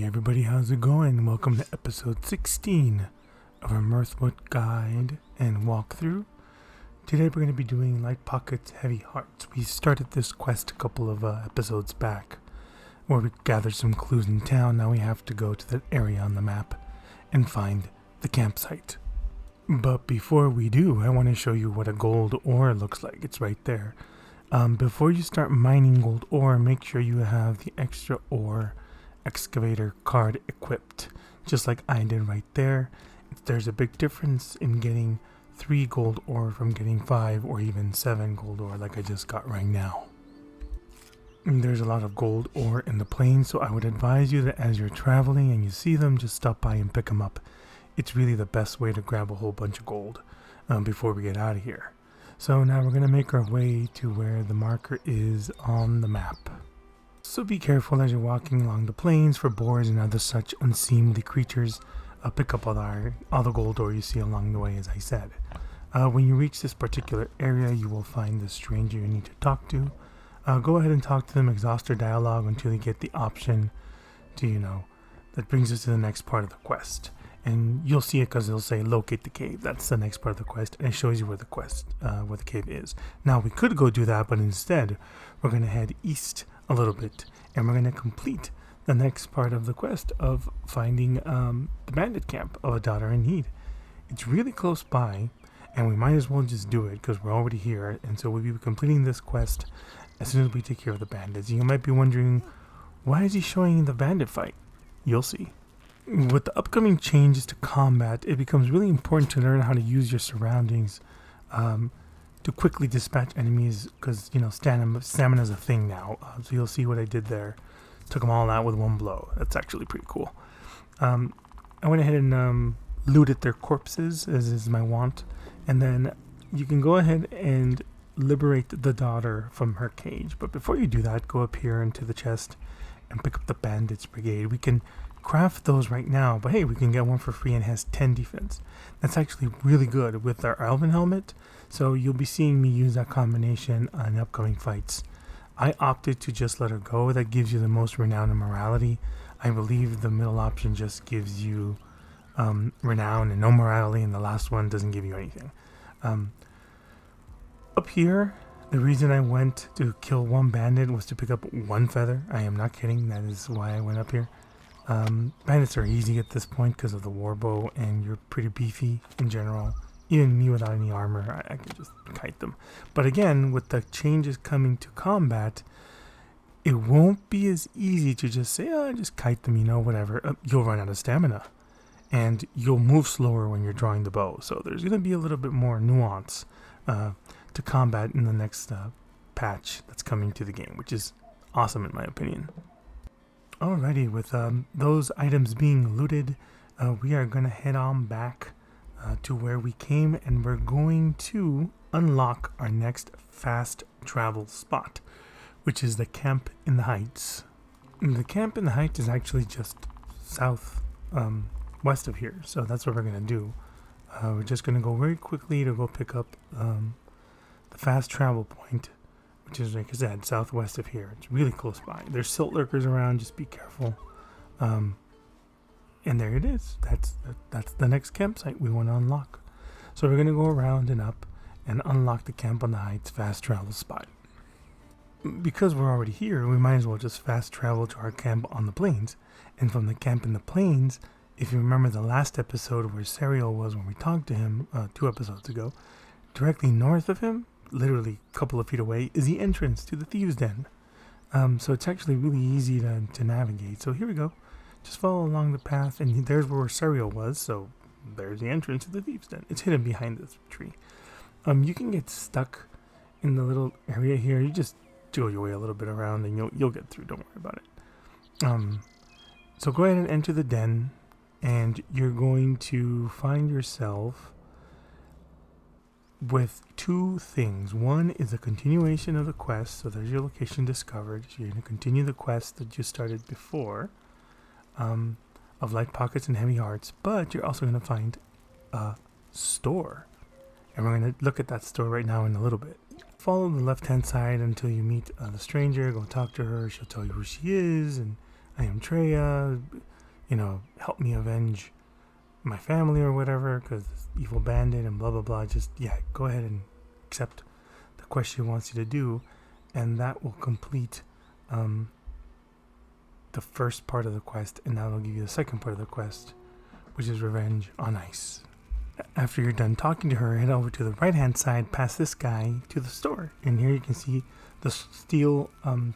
Hey everybody, how's it going? Welcome to episode 16 of our Mirthwood guide and walkthrough. Today we're going to be doing Light Pockets, Heavy Hearts. We started this quest a couple of episodes back where we gathered some clues in town. Now we have to go to that area on the map and find the campsite. But before we do, I want to show you what a gold ore looks like. It's right there. Before you start mining gold ore, make sure you have the extra ore excavator card equipped, just like I did right there. There's a big difference in getting 3 gold ore from getting 5 or even 7 gold ore like I just got right now. And there's a lot of gold ore in the plains, so I would advise you that as you're traveling and you see them, just stop by and pick them up. It's really the best way to grab a whole bunch of gold before we get out of here. So now we're going to make our way to where the marker is on the map. So be careful as you're walking along the plains for boars and other such unseemly creatures. Pick up all the gold ore you see along the way, as I said. When you reach this particular area, you will find the stranger you need to talk to. Go ahead and talk to them, exhaust their dialogue until you get the option to, that brings us to the next part of the quest. And you'll see it because it'll say locate the cave. That's the next part of the quest, and it shows you where the cave is. Now we could go do that, but instead we're going to head east a little bit, and we're going to complete the next part of the quest of finding the bandit camp of a daughter in need. It's really close by, and we might as well just do it because we're already here, and so we'll be completing this quest as soon as we take care of the bandits. You might be wondering, why is he showing the bandit fight? You'll see. With the upcoming changes to combat, it becomes really important to learn how to use your surroundings to quickly dispatch enemies, because stamina is a thing now. So you'll see what I did there. Took them all out with one blow. That's actually pretty cool. I went ahead and looted their corpses, as is my wont, and then you can go ahead and liberate the daughter from her cage. But before you do that, go up here into the chest and pick up the bandits brigade. We can craft those right now, but hey, we can get one for free and it has 10 defense. That's actually really good with our elven helmet, so you'll be seeing me use that combination on upcoming fights. I opted to just let her go. That gives you the most renown and morality. I believe the middle option just gives you renown and no morality, and the last one doesn't give you anything. Up here, the reason I went to kill one bandit was to pick up 1 feather. I am not kidding, that is why I went up here. Bandits are easy at this point because of the warbow, and you're pretty beefy in general. Even me without any armor, I can just kite them. But again, with the changes coming to combat, it won't be as easy to just say, just kite them, whatever. You'll run out of stamina, and you'll move slower when you're drawing the bow. So there's going to be a little bit more nuance to combat in the next patch that's coming to the game, which is awesome in my opinion. Alrighty, with those items being looted, we are going to head on back to where we came, and we're going to unlock our next fast travel spot, which is the Camp in the Heights. And the Camp in the Heights is actually just south west of here, so that's what we're going to do. We're just going to go very quickly to go pick up the fast travel point, which is, like I said, southwest of here. It's really close by. There's silt lurkers around, just be careful. And there it is. That's the next campsite we want to unlock. So we're going to go around and up and unlock the Camp on the Heights fast travel spot. Because we're already here, we might as well just fast travel to our camp on the plains. And from the camp in the plains, if you remember the last episode where Serial was when we talked to him 2 episodes ago, directly north of him, literally a couple of feet away, is the entrance to the Thieves End. So it's actually really easy to navigate. So here we go. Just follow along the path, and there's where Serial was, so there's the entrance to the Thieves Den. It's hidden behind this tree. You can get stuck in the little area here. You just jiggle your way a little bit around, and you'll get through. Don't worry about it. So go ahead and enter the den, and you're going to find yourself with 2 things. One is a continuation of the quest, so there's your location discovered. So you're going to continue the quest that you started before. Of Light Pockets and Heavy Hearts, but you're also going to find a store, and we're going to look at that store right now in a little bit. Follow the left hand side until you meet the stranger. Go talk to her. She'll tell you who she is, and I am Trea. help me avenge my family or whatever, because evil bandit and blah blah blah. Just go ahead and accept the quest she wants you to do, and that will complete the first part of the quest, and now it'll give you the second part of the quest, which is revenge on ice. After you're done talking to her, head over to the right hand side past this guy to the store, and here you can see the Steelsong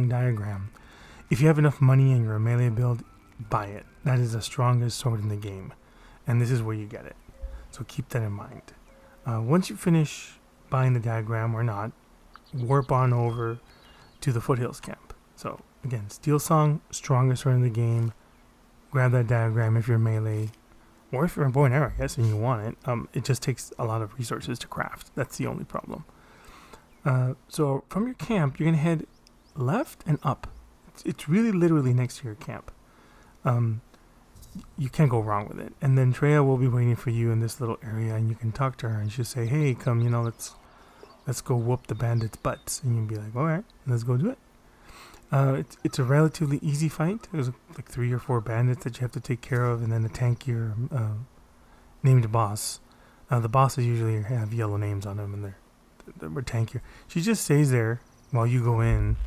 diagram. If you have enough money and you're a melee build, buy it. That is the strongest sword in the game, and this is where you get it, so keep that in mind. Once you finish buying the diagram or not, warp on over to the Foothills camp. So again, Steelsong, strongest sword in the game. Grab that diagram if you're melee, or if you're a bow and arrow, I guess, and you want it. It just takes a lot of resources to craft. That's the only problem. So from your camp, you're gonna head left and up. It's really literally next to your camp. You can't go wrong with it. And then Trea will be waiting for you in this little area, and you can talk to her, and she'll say, "Hey, come, let's go whoop the bandits' butts." And you'll be like, "All right, let's go do it." It's a relatively easy fight. There's like 3 or 4 bandits that you have to take care of, and then a tankier named boss. The bosses usually have yellow names on them, and they're tankier. She just stays there while you go in.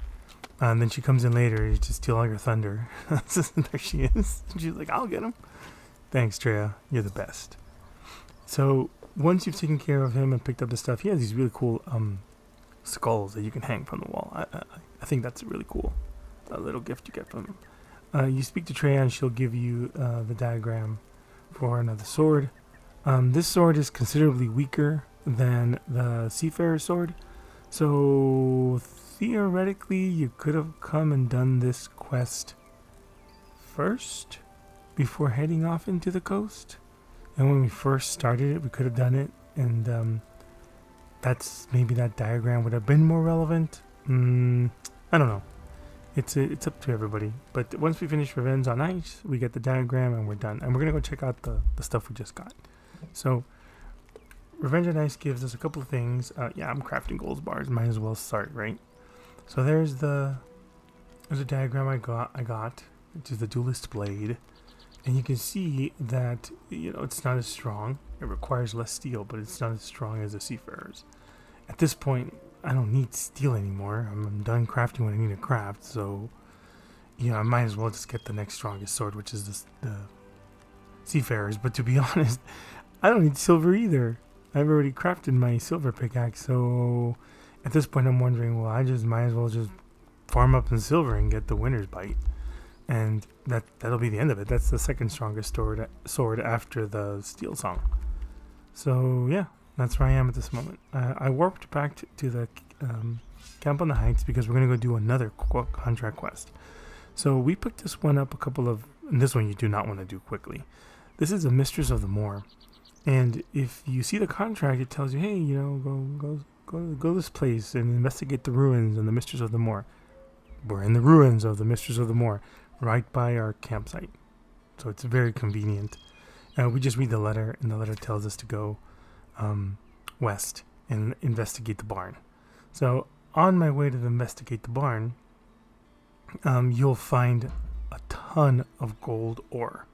And then she comes in later to steal all your thunder. There she is. She's like, "I'll get him." Thanks, Trea. You're the best. So once you've taken care of him and picked up the stuff, he has these really cool skulls that you can hang from the wall. I think that's really cool. A little gift you get from him. You speak to Trea, and she'll give you the diagram for another sword. This sword is considerably weaker than the Seafarer's sword. So theoretically, you could have come and done this quest first before heading off into the coast. And when we first started it, we could have done it, and maybe that diagram would have been more relevant. I don't know. It's up to everybody. But once we finish Revenge on Ice, we get the diagram and we're done. And we're gonna go check out the stuff we just got. So Revenge on Ice gives us a couple of things. I'm crafting gold bars. Might as well start, right? So there's a diagram I got, which is the Duelist blade, and you can see that it's not as strong. It requires less steel, but it's not as strong as the Seafarer's. At this point, I don't need steel anymore. I'm done crafting what I need to craft, so I might as well just get the next strongest sword, which is the Seafarer's. But to be honest, I don't need silver either. I've already crafted my silver pickaxe, so at this point I'm wondering, well, I just might as well just farm up some silver and get the winner's bite, and that'll be the end of it. That's the second strongest sword after the Steelsong. So yeah, that's where I am at this moment. I warped back to the camp on the heights because we're gonna go do another contract quest. So we picked this one up and this one you do not want to do quickly. This is a Mistress of the Moor. And if you see the contract, it tells you, hey, go this place and investigate the ruins and the Mistress of the Moor. We're in the ruins of the Mistress of the Moor, right by our campsite. So it's very convenient. We just read the letter, and the letter tells us to go west and investigate the barn. So on my way to investigate the barn, you'll find a ton of gold ore.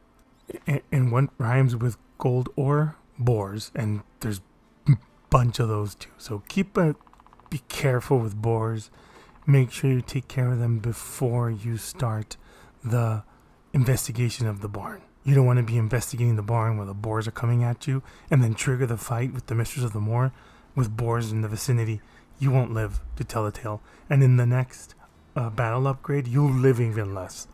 And what rhymes with gold ore? Boars, and there's a bunch of those too. So be careful with boars. Make sure you take care of them before you start the investigation of the barn. You don't want to be investigating the barn while the boars are coming at you, and then trigger the fight with the Mistress of the Moor with boars in the vicinity. You won't live to tell the tale, and in the next battle upgrade, you'll live even less.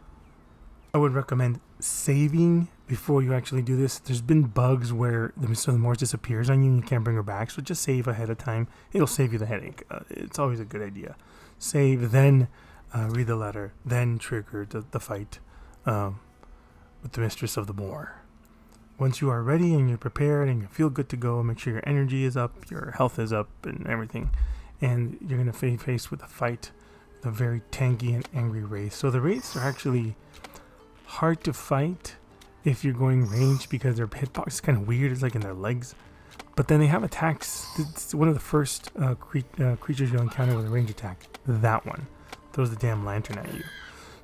I would recommend saving before you actually do this. There's been bugs where the Mistress of the Moor disappears on you and you can't bring her back, so just save ahead of time. It'll save you the headache. It's always a good idea. Save, then read the letter, then trigger the fight with the Mistress of the Moor. Once you are ready and you're prepared and you feel good to go, make sure your energy is up, your health is up, and everything. And you're going to face with a fight, a very tanky and angry race. So the wraiths are actually hard to fight if you're going range because their hitbox is kind of weird. It's like in their legs. But then they have attacks. It's one of the first creatures you'll encounter with a range attack. That one throws the damn lantern at you.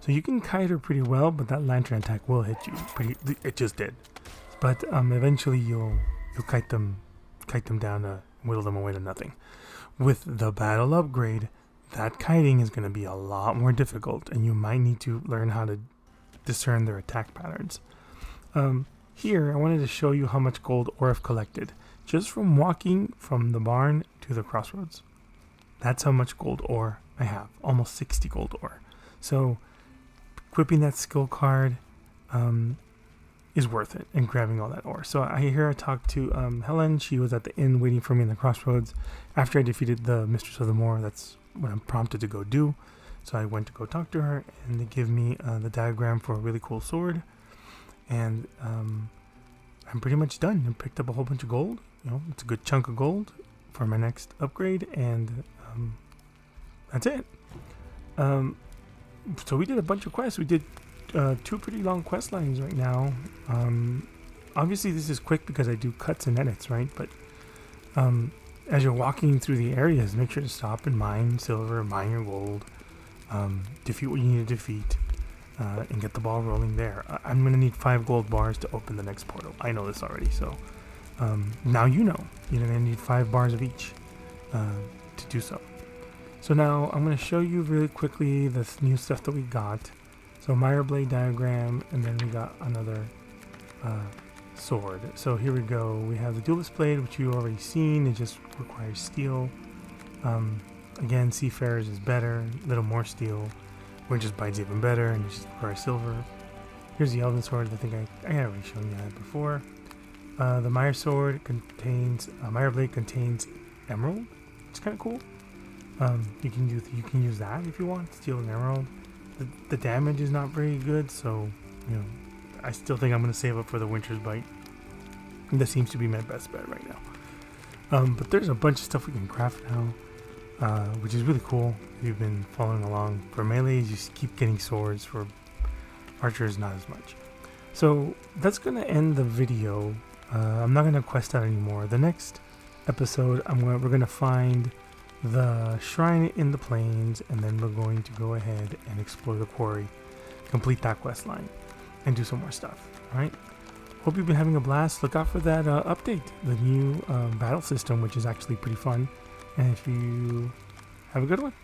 So you can kite her pretty well, but that lantern attack will hit you. It just did. But eventually you'll kite them down, whittle them away to nothing. With the battle upgrade, that kiting is going to be a lot more difficult, and you might need to learn how to discern their attack patterns. Here, I wanted to show you how much gold ore I've collected, just from walking from the barn to the crossroads. That's how much gold ore I have, almost 60 gold ore. So, equipping that skill card is worth it, and grabbing all that ore. So I talked to Helen. She was at the inn waiting for me in the crossroads. After I defeated the Mistress of the Moor, that's what I'm prompted to go do. So I went to go talk to her, and they give me the diagram for a really cool sword. And I'm pretty much done. I picked up a whole bunch of gold. It's a good chunk of gold for my next upgrade, and that's it. So we did a bunch of quests. We did 2 pretty long quest lines right now. Obviously this is quick because I do cuts and edits, right? But as you're walking through the areas, make sure to stop and mine silver, mine your gold, defeat what you need to defeat, and get the ball rolling there. I'm going to need 5 gold bars to open the next portal. I know this already, so now you know. You're going to need 5 bars of each to do so. So now I'm going to show you really quickly the new stuff that we got. So Mireblade diagram, and then we got another sword. So here we go. We have the Duelist blade, which you've already seen. It just requires steel. Again, Seafarers is better, a little more steel. Winter's Bite's even better, and it just requires silver. Here's the Elven sword. I think I had already shown you that before. The Mire sword contains Mireblade contains emerald. It's kind of cool. You can use that if you want. Steel and emerald. The damage is not very good, so I still think I'm going to save up for the Winter's Bite. And that seems to be my best bet right now. But there's a bunch of stuff we can craft now, which is really cool. If you've been following along, for melees, you keep getting swords. For archers, not as much. So that's going to end the video. I'm not going to quest out anymore. The next episode, we're going to find the shrine in the plains, and then we're going to go ahead and explore the quarry, complete that quest line, and do some more stuff. Alright, hope you've been having a blast. Look out for that update, the new battle system, which is actually pretty fun. And if you have a good one.